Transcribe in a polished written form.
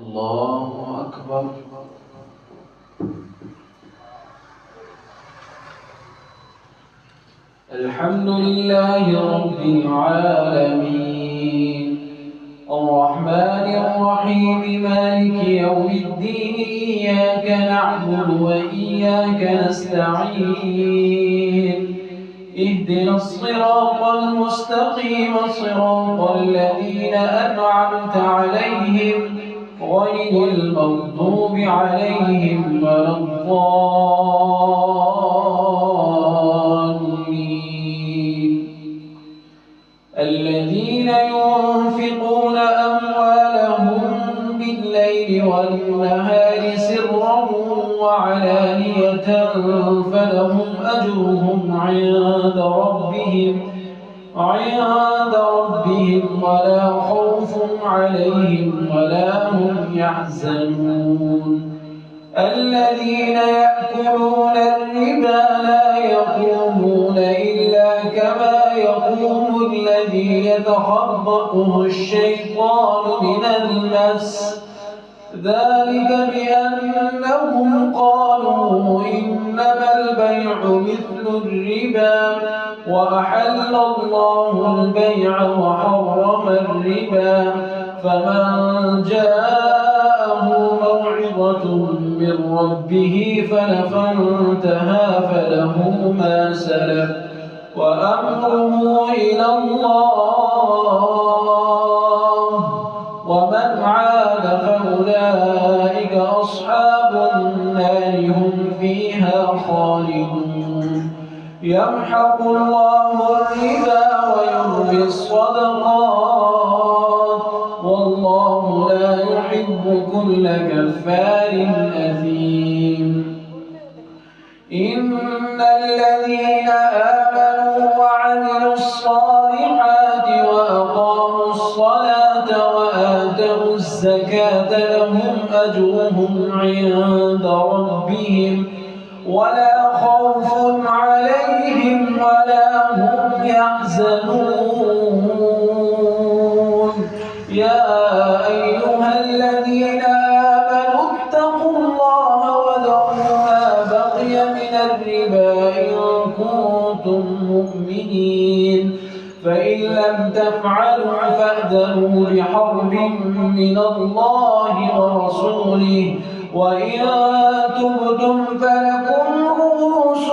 الله أكبر. الحمد لله رب العالمين الرحمن الرحيم مالك يوم الدين إياك نعبد وإياك نستعين اهدنا الصراط المستقيم صراط الذين أنعمت عليهم غير المغضوب عليهم ولا الضالين. الذين ينفقون أموالهم بالليل والنهار سرا وعلانية فلهم أجرهم عند ربهم ولا خوف عليهم ولا هم يحزنون. الذين يأكلون الربا لا يقومون إلا كما يقوم الذي يتخبطه الشيطان من المس ذلك بأنهم قالوا إنما البيع مثل الربا وأحل الله البيع وحرم الربا فمن جاءه موعظة من ربه فانتهى فله ما سلف وأمره إلى الله ومن عاد فأولئك أصحاب النار هم فيها خالدون. يمحق الله الربا ويربي الصدقات والله لا يحب كل كفار أثيم. إن الذين آمنوا وعملوا الصالحات وأقاموا الصلاة وآتوا الزكاة لهم أجرهم عند ربهم ولا خوف عليهم ولا هم يحزنون. يا أيها الذين آمنوا اتقوا الله وذروا ما بقي من الربا إن كنتم مؤمنين فإن لم تفعلوا فأذنوا بحرب من الله ورسوله وإن تبتم فلكم رؤوس